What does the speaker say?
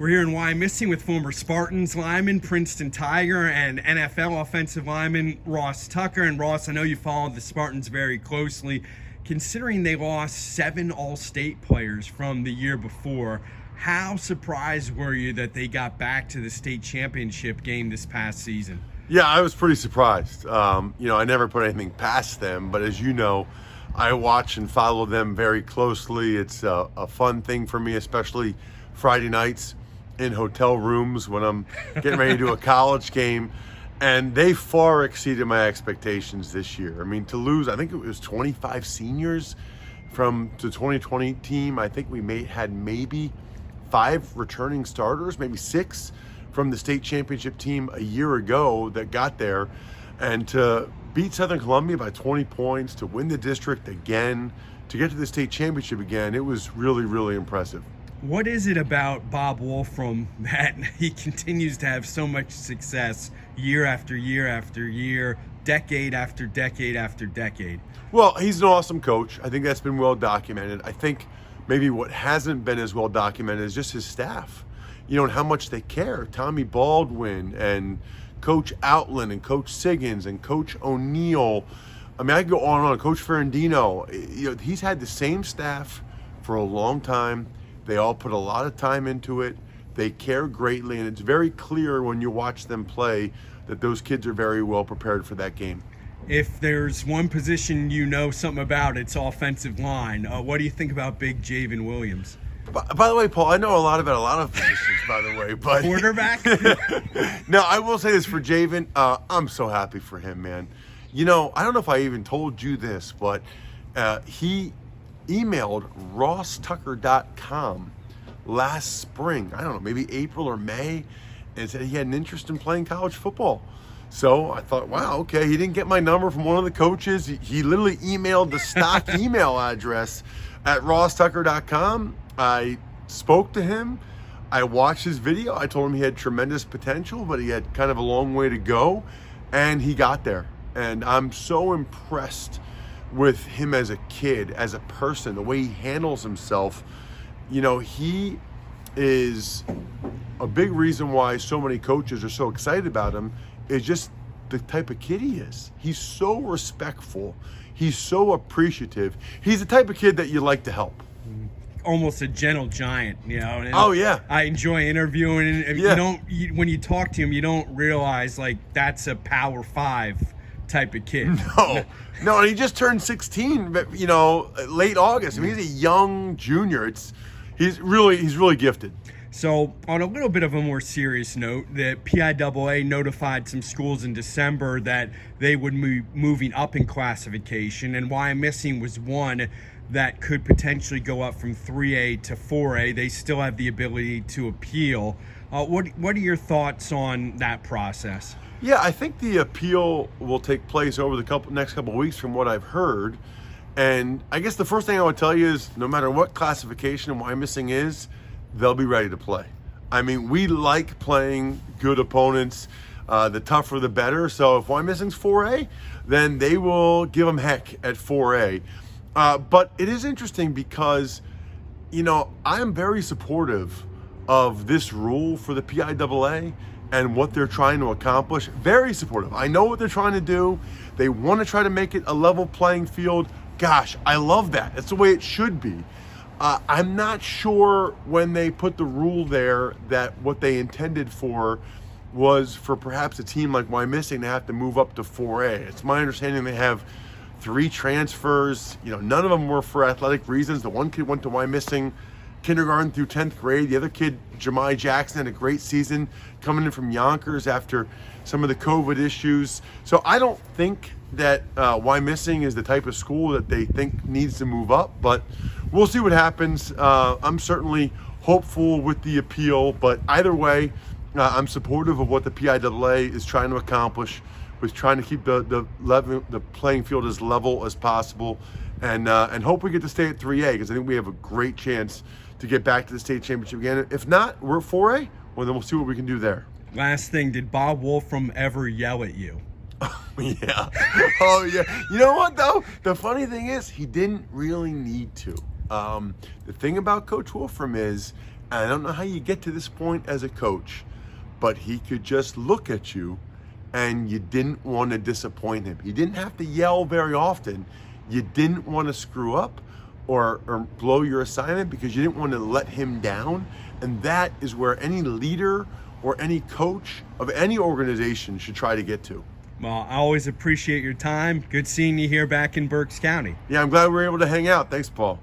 We're here in Wyomissing with former Spartans lineman, Princeton Tiger, and NFL offensive lineman Ross Tucker. And Ross, I know you followed the Spartans very closely. Considering they lost 7 All-State players from the year before, how surprised were you that they got back to the state championship game this past season? Yeah, I was pretty surprised. I never put anything past them, but as you know, I watch and follow them very closely. It's a fun thing for me, especially Friday nights in hotel rooms when I'm getting ready to do a college game. And they far exceeded my expectations this year. I mean, to lose, I think it was 25 seniors from the 2020 team. I think we had maybe 5 returning starters, maybe 6 from the state championship team a year ago that got there. And to beat Southern Columbia by 20 points, to win the district again, to get to the state championship again, it was really, really impressive. What is it about Bob Wolfram that he continues to have so much success year after year after year, decade after decade after decade? Well, he's an awesome coach. I think that's been well documented. I think maybe what hasn't been as well documented is just his staff, and how much they care. Tommy Baldwin and Coach Outland and Coach Siggins and Coach O'Neill. I mean, I could go on and on. Coach Ferrandino. He's had the same staff for a long time. They all put a lot of time into it. They care greatly, and it's very clear when you watch them play that those kids are very well prepared for that game. If there's one position you know something about, it's offensive line. What do you think about big Javen Williams? By the way, Paul, I know a lot about a lot of positions, by the way. But quarterback? No, I will say this for Javen. I'm so happy for him, man. I don't know if I even told you this, but he emailed rosstucker.com last spring. I don't know, maybe April or May, and said he had an interest in playing college football. So I thought, wow, okay. He didn't get my number from one of the coaches. He literally emailed the stock email address at rosstucker.com. I spoke to him. I watched his video. I told him he had tremendous potential, but he had kind of a long way to go, and he got there. And I'm so impressed with him as a kid, as a person, the way he handles himself. He is a big reason why so many coaches are so excited about him, is just the type of kid he is. He's so respectful. He's so appreciative. He's the type of kid that you like to help. Almost a gentle giant, And oh yeah, I enjoy interviewing him. Yeah. When you talk to him, you don't realize that's a Power 5 type of kid. No, and he just turned 16. Late August. I mean, he's a young junior. He's really gifted. So, on a little bit of a more serious note, the PIAA notified some schools in December that they would be moving up in classification, and Wyomissing was one that could potentially go up from 3A to 4A. They still have the ability to appeal. What are your thoughts on that process? Yeah, I think the appeal will take place over the next couple of weeks from what I've heard. And I guess the first thing I would tell you is no matter what classification Wyomissing is, they'll be ready to play. I mean, we like playing good opponents. The tougher, the better. So if Wyomissing's 4A, then they will give them heck at 4A. But it is interesting because, I am very supportive of this rule for the PIAA and what they're trying to accomplish. Very supportive. I know what they're trying to do. They want to try to make it a level playing field. Gosh, I love that. It's the way it should be. I'm not sure when they put the rule there that what they intended for was for perhaps a team like Wyomissing to have to move up to 4A. It's my understanding they have 3 transfers. None of them were for athletic reasons. The one kid went to Wyomissing kindergarten through 10th grade. The other kid, Jemai Jackson, had a great season coming in from Yonkers after some of the COVID issues. So I don't think that Wyomissing is the type of school that they think needs to move up, but we'll see what happens. I'm certainly hopeful with the appeal, but either way, I'm supportive of what the PIAA is trying to accomplish with trying to keep the playing field as level as possible, and hope we get to stay at 3A, because I think we have a great chance to get back to the state championship again. If not, we're at 4A, well, then we'll see what we can do there. Last thing, did Bob Wolfram ever yell at you? Yeah. Oh, yeah. You know what, though? The funny thing is, he didn't really need to. The thing about Coach Wolfram is, And I don't know how you get to this point as a coach, but he could just look at you and you didn't want to disappoint him. You didn't have to yell very often. You didn't want to screw up or blow your assignment because you didn't want to let him down. And that is where any leader or any coach of any organization should try to get to. Well, I always appreciate your time. Good seeing you here back in Berks County. Yeah, I'm glad we were able to hang out. Thanks, Paul.